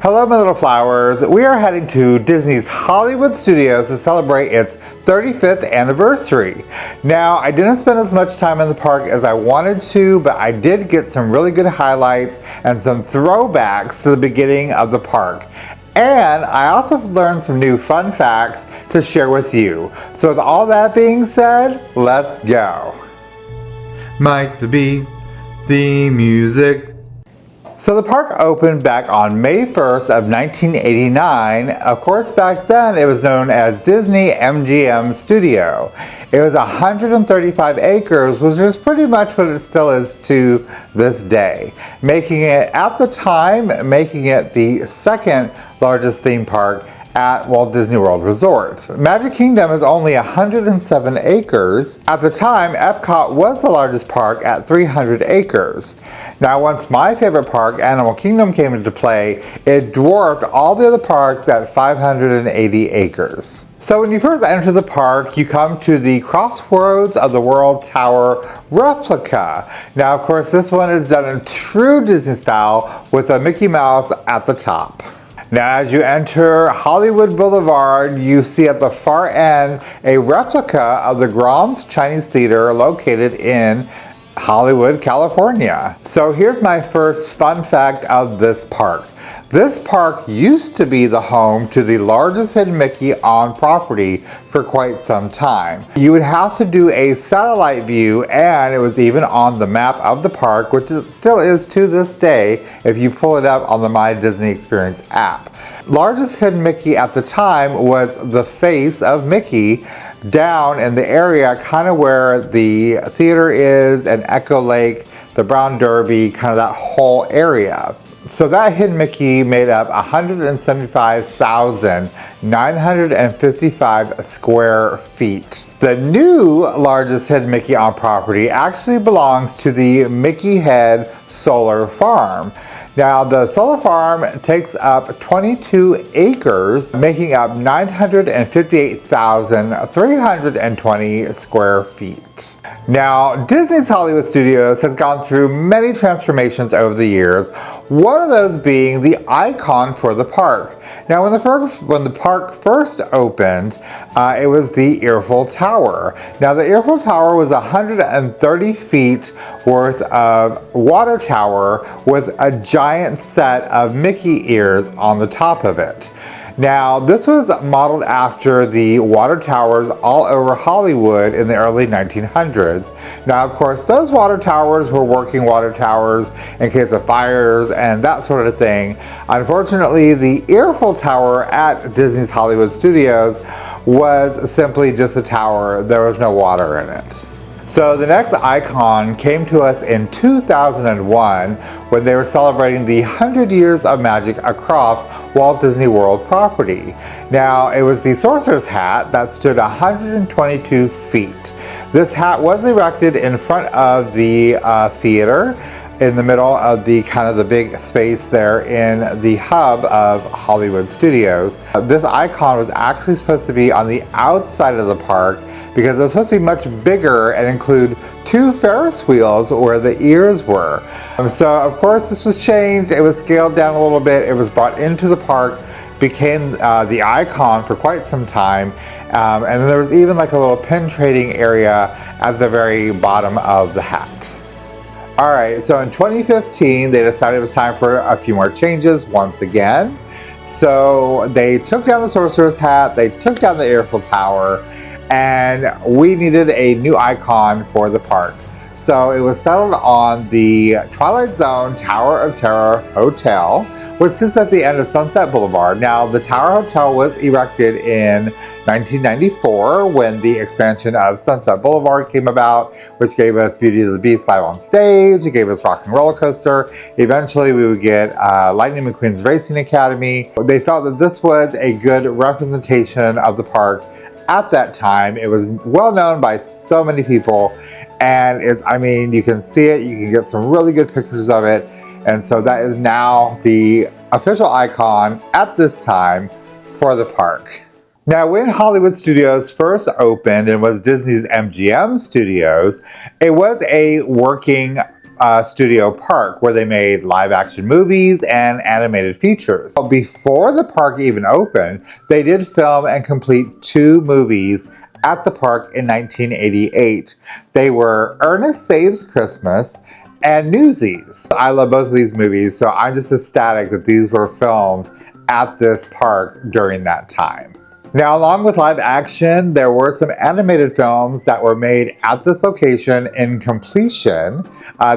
Hello, my little flowers. We are heading to Disney's Hollywood Studios to celebrate its 35th anniversary. Now, I didn't spend as much time in the park as I wanted to, but I did get some really good highlights and some throwbacks to the beginning of the park. And I also learned some new fun facts to share with you. So with all that being said, let's go. Mike the Bee, the music. So the park opened back on May 1st of 1989. Of course, back then it was known as Disney-MGM Studio. It was 135 acres, which is pretty much what it still is to this day, making it, at the time, the second largest theme park at Walt Disney World Resort. Magic Kingdom is only 107 acres. At the time, Epcot was the largest park at 300 acres. Now, once my favorite park, Animal Kingdom, came into play, it dwarfed all the other parks at 580 acres. So when you first enter the park, you come to the Crossroads of the World Tower replica. Now, of course, this one is done in true Disney style with a Mickey Mouse at the top. Now, as you enter Hollywood Boulevard, you see at the far end a replica of the Grauman's Chinese Theater located in Hollywood, California. So here's my first fun fact of this park. This park used to be the home to the largest hidden Mickey on property for quite some time. You would have to do a satellite view, and it was even on the map of the park, which it still is to this day if you pull it up on the My Disney Experience app. Largest hidden Mickey at the time was the face of Mickey down in the area kind of where the theater is and Echo Lake, the Brown Derby, kind of that whole area. So that hidden Mickey made up 175,955 square feet. The new largest hidden Mickey on property actually belongs to the Mickey Head Solar Farm. Now, the solar farm takes up 22 acres, making up 958,320 square feet. Now, Disney's Hollywood Studios has gone through many transformations over the years, one of those being the icon for the park. Now, when the park first opened, it was the Eiffel Tower. Now, the Eiffel Tower was 130 feet worth of water tower with a giant set of Mickey ears on the top of it. Now, this was modeled after the water towers all over Hollywood in the early 1900s. Now, of course, those water towers were working water towers in case of fires and that sort of thing. Unfortunately, the Eiffel Tower at Disney's Hollywood Studios was simply just a tower. There was no water in it. So the next icon came to us in 2001 when they were celebrating the 100 years of magic across Walt Disney World property. Now, it was the Sorcerer's Hat that stood 122 feet. This hat was erected in front of the theater, in the middle of the kind of the big space there in the hub of Hollywood Studios. This icon was actually supposed to be on the outside of the park because it was supposed to be much bigger and include 2 Ferris wheels where the ears were. So of course this was changed, it was scaled down a little bit, it was brought into the park, became the icon for quite some time, and then there was even like a little pin trading area at the very bottom of the hat. Alright, so in 2015 they decided it was time for a few more changes once again. So they took down the Sorcerer's Hat, they took down the Eiffel Tower, and we needed a new icon for the park. So it was settled on the Twilight Zone Tower of Terror Hotel, which sits at the end of Sunset Boulevard. Now, the Tower Hotel was erected in 1994 when the expansion of Sunset Boulevard came about, which gave us Beauty and the Beast live on stage, it gave us Rock and Roller Coaster. Eventually we would get Lightning McQueen's Racing Academy. They felt that this was a good representation of the park at that time. It was well known by so many people, and I mean, you can see it, you can get some really good pictures of it, and so that is now the official icon at this time for the park. Now, when Hollywood Studios first opened and was Disney's MGM Studios, it was a working Studio Park, where they made live action movies and animated features. Before the park even opened, they did film and complete 2 movies at the park in 1988. They were Ernest Saves Christmas and Newsies. I love both of these movies, so I'm just ecstatic that these were filmed at this park during that time. Now, along with live action, there were some animated films that were made at this location in completion.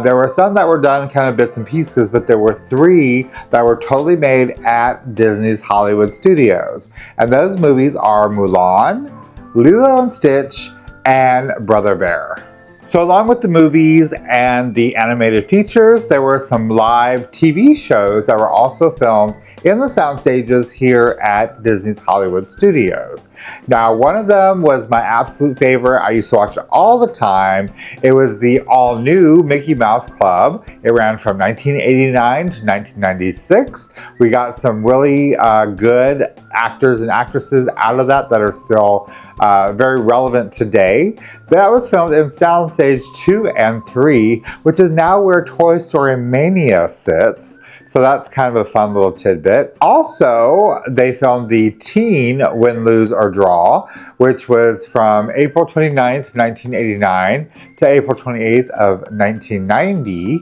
There were some that were done kind of bits and pieces, but there were 3 that were totally made at Disney's Hollywood Studios. And those movies are Mulan, Lilo and Stitch, and Brother Bear. So along with the movies and the animated features, there were some live TV shows that were also filmed in the sound stages here at Disney's Hollywood Studios. Now, one of them was my absolute favorite. I used to watch it all the time. It was the all-new Mickey Mouse Club. It ran from 1989 to 1996. We got some really good actors and actresses out of that are still very relevant today. That was filmed in Soundstage 2 and 3, which is now where Toy Story Mania sits. So that's kind of a fun little tidbit. Also, they filmed the teen Win, Lose, or Draw, which was from April 29th, 1989 to April 28th of 1990.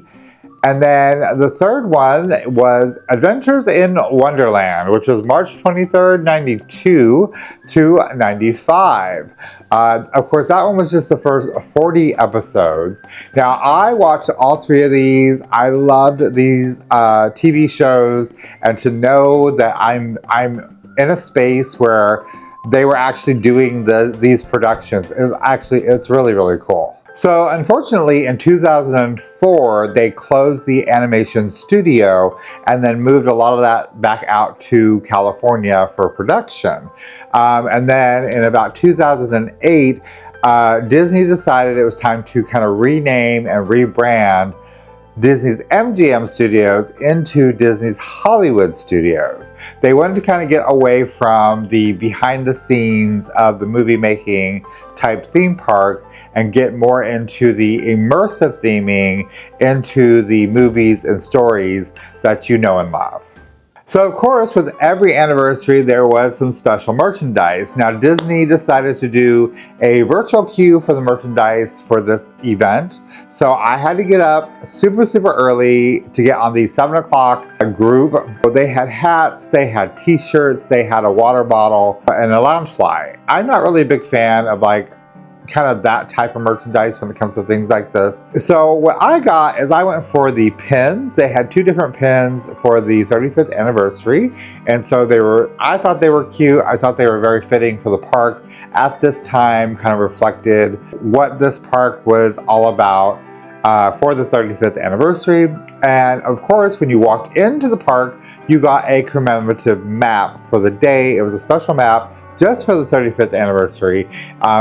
And then the third one was Adventures in Wonderland, which was March 23rd, 92 to 95. Of course, that one was just the first 40 episodes. Now, I watched all 3 of these. I loved these TV shows, and to know that I'm in a space where they were actually doing these productions, it's really, really cool. So unfortunately, in 2004, they closed the animation studio and then moved a lot of that back out to California for production. And then in about 2008, Disney decided it was time to kind of rename and rebrand Disney's MGM Studios into Disney's Hollywood Studios. They wanted to kind of get away from the behind the scenes of the movie making type theme park and get more into the immersive theming into the movies and stories that you know and love. So of course, with every anniversary, there was some special merchandise. Now, Disney decided to do a virtual queue for the merchandise for this event. So I had to get up super, super early to get on the 7 o'clock group. They had hats, they had t-shirts, they had a water bottle, and a lounge fly. I'm not really a big fan of kind of that type of merchandise when it comes to things like this. So what I got is I went for the pins. They had 2 different pins for the 35th anniversary. And so I thought they were cute. I thought they were very fitting for the park at this time, kind of reflected what this park was all about for the 35th anniversary. And of course, when you walked into the park, you got a commemorative map for the day. It was a special map just for the 35th anniversary.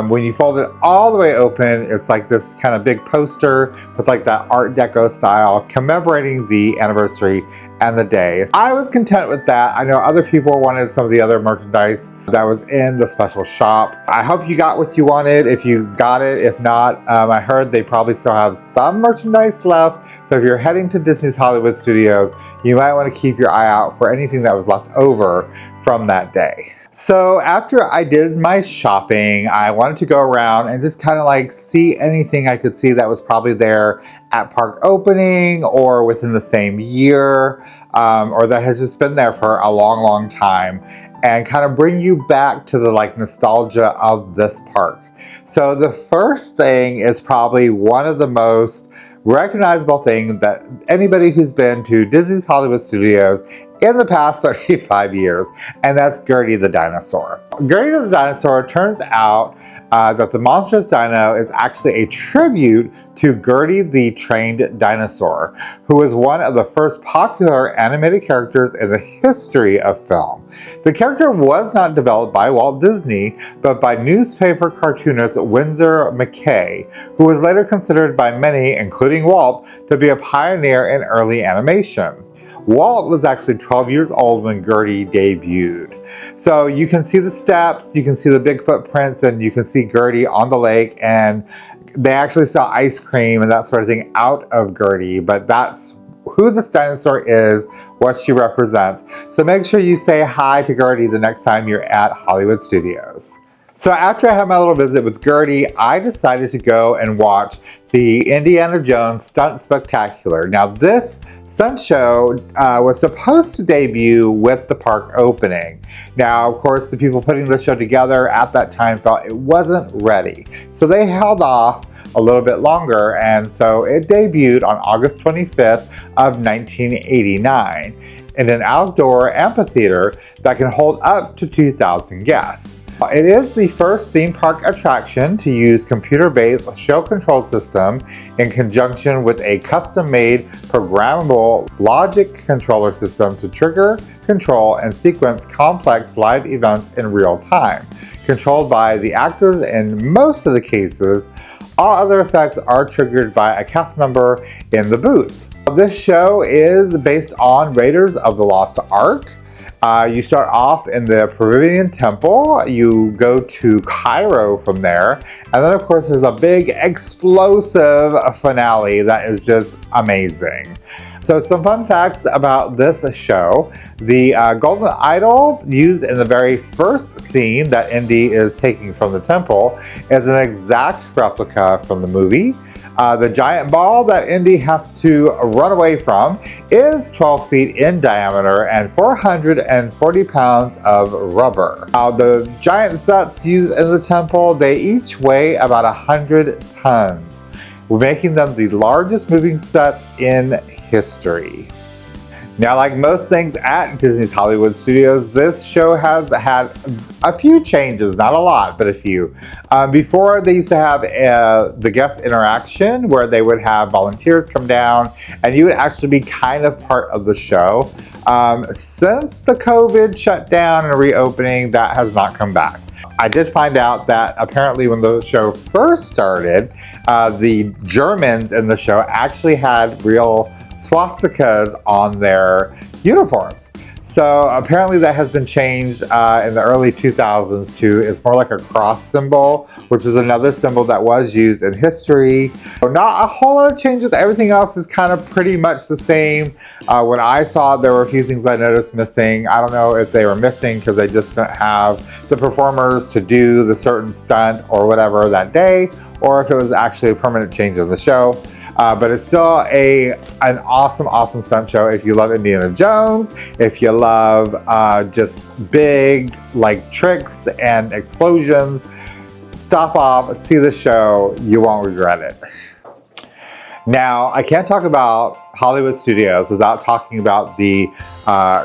When you fold it all the way open, it's like this kind of big poster with like that Art Deco style commemorating the anniversary and the day. I was content with that. I know other people wanted some of the other merchandise that was in the special shop. I hope you got what you wanted. If you got it, if not, I heard they probably still have some merchandise left. So if you're heading to Disney's Hollywood Studios, you might want to keep your eye out for anything that was left over from that day. So after I did my shopping, I wanted to go around and just kind of see anything I could see that was probably there at park opening or within the same year, or that has just been there for a long, long time, and kind of bring you back to the nostalgia of this park. So the first thing is probably one of the most recognizable things that anybody who's been to Disney's Hollywood Studios in the past 35 years, and that's Gertie the dinosaur. Gertie the dinosaur, turns out that the monstrous dino is actually a tribute to Gertie the trained dinosaur, who was one of the first popular animated characters in the history of film. The character was not developed by Walt Disney, but by newspaper cartoonist Winsor McCay, who was later considered by many, including Walt, to be a pioneer in early animation. Walt was actually 12 years old when Gertie debuted. So you can see the steps, you can see the big footprints, and you can see Gertie on the lake, and They actually sell ice cream and that sort of thing out of Gertie, but that's who this dinosaur is, what she represents. So make sure you say hi to Gertie the next time you're at Hollywood Studios. So after I had my little visit with Gertie, I decided to go and watch the Indiana Jones Stunt Spectacular. Now this stunt show was supposed to debut with the park opening. Now, of course, the people putting the show together at that time felt it wasn't ready. So they held off a little bit longer, and so it debuted on August 25th of 1989 in an outdoor amphitheater that can hold up to 2,000 guests. It is the first theme park attraction to use computer-based show control system in conjunction with a custom-made programmable logic controller system to trigger, control, and sequence complex live events in real time, controlled by the actors in most of the cases. All other effects are triggered by a cast member in the booth. This show is based on Raiders of the Lost Ark. You start off in the Peruvian temple, you go to Cairo from there, and then of course there's a big explosive finale that is just amazing. So some fun facts about this show. The golden idol used in the very first scene that Indy is taking from the temple is an exact replica from the movie. The giant ball that Indy has to run away from is 12 feet in diameter and 440 pounds of rubber. The giant sets used in the temple, they each weigh about 100 tons, making them the largest moving sets in history. Now, like most things at Disney's Hollywood Studios, this show has had a few changes, not a lot, but a few. Before, they used to have the guest interaction where they would have volunteers come down and you would actually be kind of part of the show. Since the COVID shutdown and reopening, that has not come back. I did find out that apparently when the show first started, the Germans in the show actually had real swastikas on their uniforms. So apparently that has been changed in the early 2000s to, it's more like a cross symbol, which is another symbol that was used in history. Not a whole lot of changes, everything else is kind of pretty much the same. When I saw it, there were a few things I noticed missing. I don't know if they were missing because they just didn't have the performers to do the certain stunt or whatever that day, or if it was actually a permanent change in the show. But it's still an awesome stunt show if you love Indiana Jones, if you love just big like tricks and explosions. Stop off, see the show, you won't regret it. Now, I can't talk about Hollywood Studios without talking about the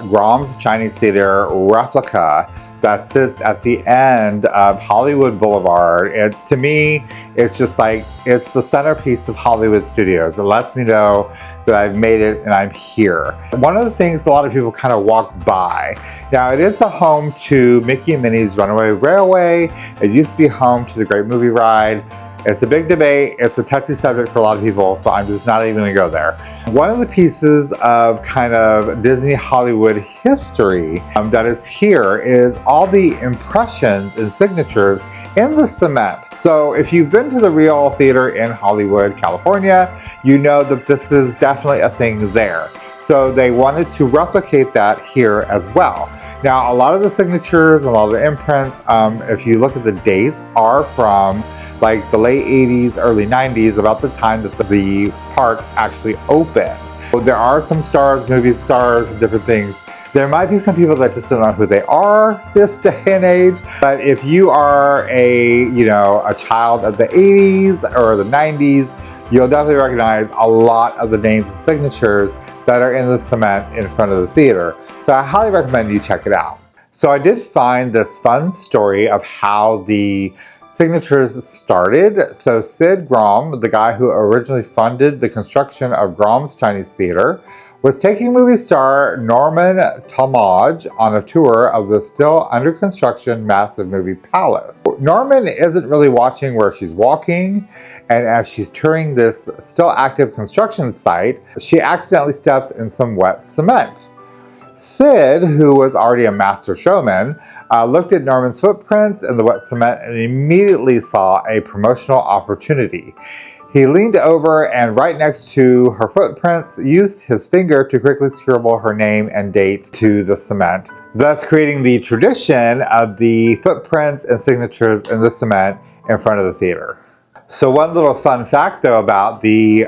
Grom's Chinese Theater replica that sits at the end of Hollywood Boulevard. To me, it's just like, it's the centerpiece of Hollywood Studios. It lets me know that I've made it and I'm here. One of the things a lot of people kind of walk by. Now, it is the home to Mickey and Minnie's Runaway Railway. It used to be home to the Great Movie Ride. It's a big debate. It's a touchy subject for a lot of people, so I'm just not even gonna go there. One of the pieces of kind of Disney Hollywood history that is here is all the impressions and signatures in the cement. So if you've been to the Real Theater in Hollywood, California, you know that this is definitely a thing there. So they wanted to replicate that here as well. Now, a lot of the signatures and a lot of the imprints, if you look at the dates, are from like the late 80s, early 90s, about the time that the park actually opened. There are some stars, movie stars, and different things. There might be some people that just don't know who they are this day and age, but if you are a child of the 80s or the 90s, you'll definitely recognize a lot of the names and signatures that are in the cement in front of the theater. So I highly recommend you check it out. So I did find this fun story of how the signatures started. So Sid Grom, the guy who originally funded the construction of Grom's Chinese Theater, was taking movie star Norman Talmadge on a tour of the still under construction massive movie palace. Norman isn't really watching where she's walking, and as she's touring this still active construction site, she accidentally steps in some wet cement. Sid, who was already a master showman, looked at Norman's footprints in the wet cement and immediately saw a promotional opportunity. He leaned over and right next to her footprints, used his finger to quickly scribble her name and date to the cement, thus creating the tradition of the footprints and signatures in the cement in front of the theater. So one little fun fact though about the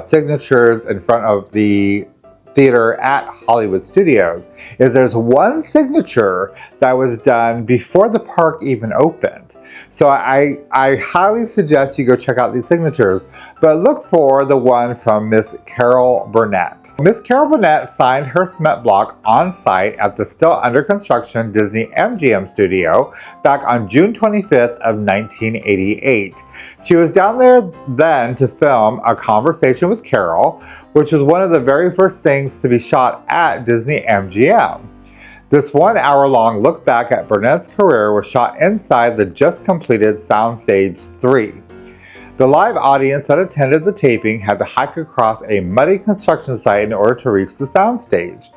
signatures in front of the theater at Hollywood Studios is there's one signature that was done before the park even opened. So I highly suggest you go check out these signatures, but look for the one from Miss Carol Burnett. Miss Carol Burnett signed her cement block on site at the still under construction Disney-MGM Studio back on June 25th of 1988. She was down there then to film A Conversation with Carol, which was one of the very first things to be shot at Disney-MGM. This 1 hour-long look back at Burnett's career was shot inside the just completed Soundstage 3. The live audience that attended the taping had to hike across a muddy construction site in order to reach the soundstage.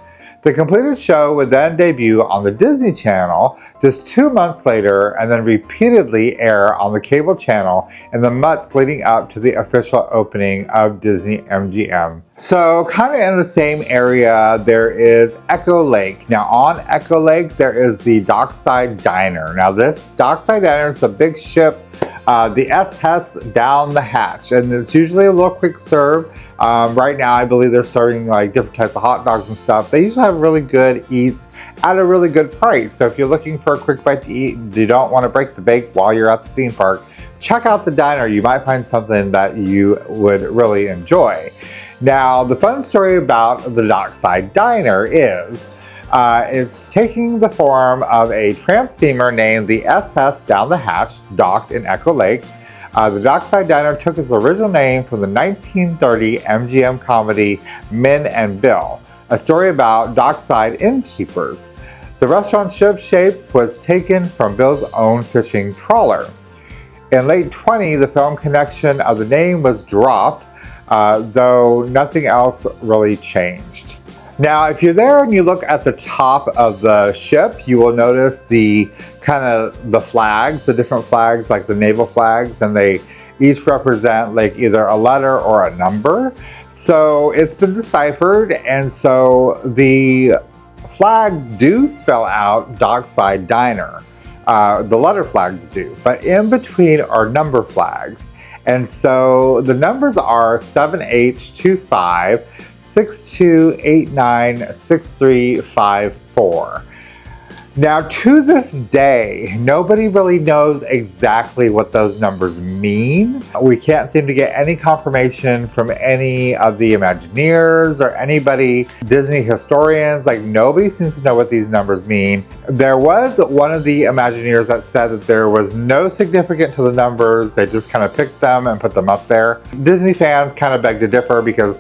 The completed show would then debut on the Disney Channel just 2 months later and then repeatedly air on the cable channel in the months leading up to the official opening of Disney-MGM. So kind of in the same area, there is Echo Lake. Now on Echo Lake, there is the Dockside Diner. Now this Dockside Diner is a big ship, the SS down the hatch, and it's usually a little quick serve. Right now I believe they're serving like different types of hot dogs and stuff. They usually have really good eats at a really good price. So if you're looking for a quick bite to eat and you don't want to break the bank while you're at the theme park, check out the diner. You might find something that you would really enjoy. Now the fun story about the Dockside Diner is it's taking the form of a tramp steamer named the SS Down the Hatch, docked in Echo Lake. The Dockside Diner took its original name from the 1930 MGM comedy Min and Bill, a story about dockside innkeepers. The restaurant ship shape was taken from Bill's own fishing trawler. In late 20, the film connection of the name was dropped, though nothing else really changed. Now, if you're there and you look at the top of the ship, you will notice the flags, the different flags, like the naval flags, and they each represent like either a letter or a number. So it's been deciphered, and so the flags do spell out Dockside Diner. The letter flags do, but in between are number flags. And so the numbers are 7H25, 62896354. Now to this day, nobody really knows exactly what those numbers mean. We can't seem to get any confirmation from any of the Imagineers or anybody, Disney historians, like nobody seems to know what these numbers mean. There was one of the Imagineers that said that there was no significance to the numbers, they just kind of picked them and put them up there. Disney fans kind of beg to differ because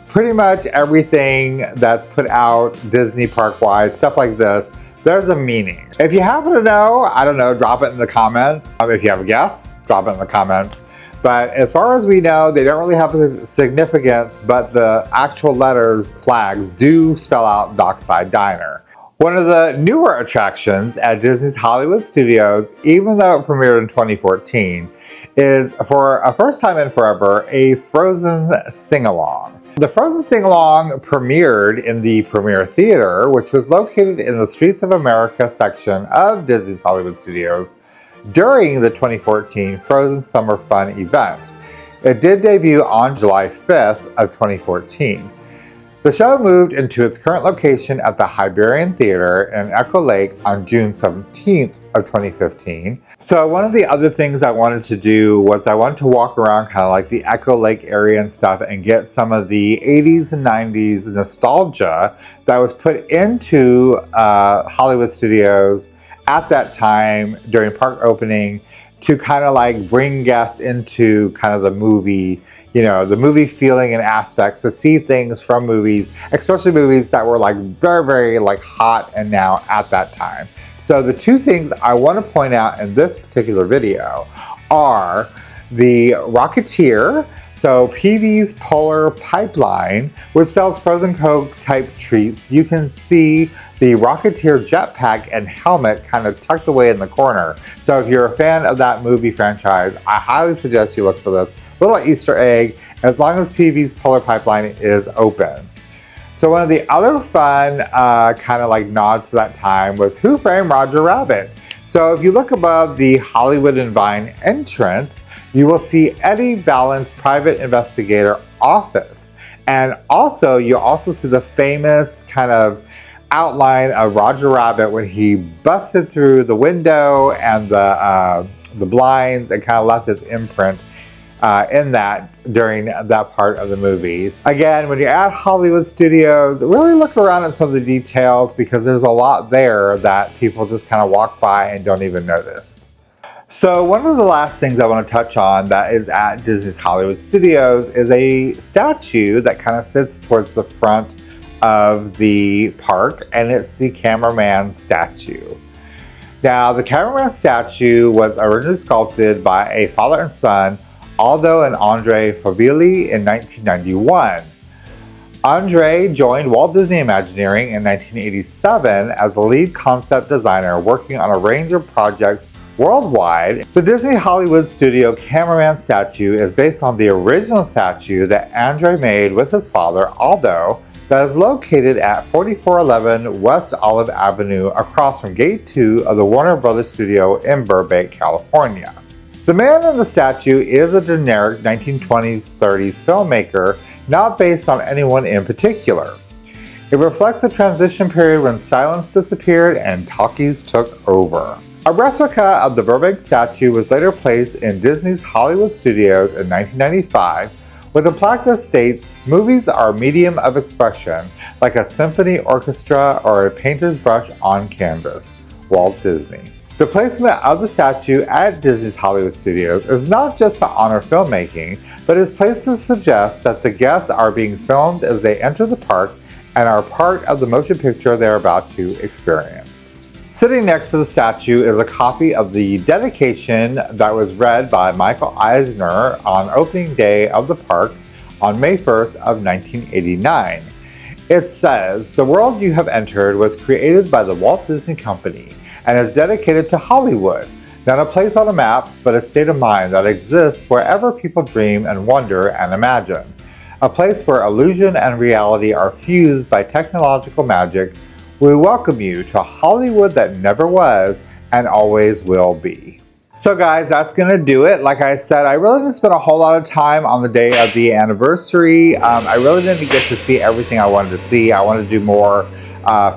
pretty much everything that's put out Disney park-wise, stuff like this, there's a meaning. If you happen to know, I don't know, drop it in the comments. If you have a guess, drop it in the comments. But as far as we know, they don't really have a significance, but the actual letters, flags, do spell out Dockside Diner. One of the newer attractions at Disney's Hollywood Studios, even though it premiered in 2014, is for a first time in forever, a Frozen sing-along. The Frozen Sing-Along premiered in the Premiere Theater, which was located in the Streets of America section of Disney's Hollywood Studios during the 2014 Frozen Summer Fun event. It did debut on July 5th of 2014. The show moved into its current location at the Hibernian Theater in Echo Lake on June 17th of 2015. So one of the other things I wanted to do was I wanted to walk around kind of like the Echo Lake area and stuff and get some of the 80s and 90s nostalgia that was put into Hollywood Studios at that time during park opening to kind of like bring guests into kind of the movie, you know, the movie feeling and aspects, to see things from movies, especially movies that were like very, very like hot and now at that time. So the two things I want to point out in this particular video are the Rocketeer. So Peavy's Polar Pipeline, which sells frozen Coke type treats, you can see the Rocketeer jetpack and helmet kind of tucked away in the corner. So if you're a fan of that movie franchise, I highly suggest you look for this little Easter egg, as long as Peavy's Polar Pipeline is open. So one of the other fun kind of like nods to that time was Who Framed Roger Rabbit? So if you look above the Hollywood and Vine entrance, you will see Eddie Vallon's private investigator office. And also, you'll also see the famous kind of outline of Roger Rabbit when he busted through the window and the blinds and kind of left his imprint in that during that part of the movies. Again, when you're at Hollywood Studios, really look around at some of the details because there's a lot there that people just kind of walk by and don't even notice. So one of the last things I want to touch on that is at Disney's Hollywood Studios is a statue that kind of sits towards the front of the park, and it's the cameraman statue. Now, the cameraman statue was originally sculpted by a father and son, Aldo and Andre Favilli, in 1991. Andre joined Walt Disney Imagineering in 1987 as the lead concept designer, working on a range of projects worldwide. The Disney Hollywood Studio cameraman statue is based on the original statue that Andre made with his father, Aldo, that is located at 4411 West Olive Avenue across from Gate 2 of the Warner Brothers Studio in Burbank, California. The man in the statue is a generic 1920s-30s filmmaker, not based on anyone in particular. It reflects a transition period when silence disappeared and talkies took over. A replica of the Burbank statue was later placed in Disney's Hollywood Studios in 1995 with a plaque that states, "Movies are a medium of expression, like a symphony orchestra or a painter's brush on canvas. Walt Disney." The placement of the statue at Disney's Hollywood Studios is not just to honor filmmaking, but is placed to suggest that the guests are being filmed as they enter the park and are part of the motion picture they're about to experience. Sitting next to the statue is a copy of the dedication that was read by Michael Eisner on opening day of the park on May 1st of 1989. It says, "The world you have entered was created by the Walt Disney Company and is dedicated to Hollywood, not a place on a map, but a state of mind that exists wherever people dream and wonder and imagine. A place where illusion and reality are fused by technological magic. We welcome you to Hollywood that never was and always will be." So guys, that's gonna do it. Like I said, I really didn't spend a whole lot of time on the day of the anniversary. I really didn't get to see everything I wanted to see. I wanted to do more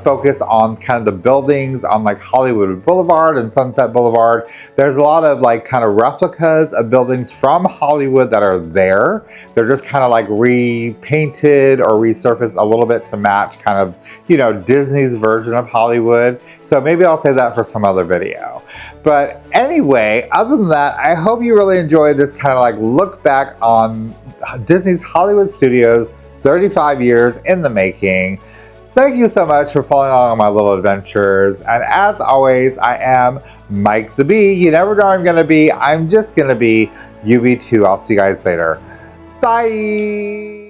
focus on kind of the buildings on like Hollywood Boulevard and Sunset Boulevard. There's a lot of like kind of replicas of buildings from Hollywood that are there. They're just kind of like repainted or resurfaced a little bit to match kind of, you know, Disney's version of Hollywood. So maybe I'll save that for some other video. But anyway, other than that, I hope you really enjoyed this kind of like look back on Disney's Hollywood Studios, 35 years in the making. Thank you so much for following along on my little adventures. And as always, I am Mike the Bee. You never know where I'm gonna be. I'm just gonna be. You be too. I'll see you guys later. Bye.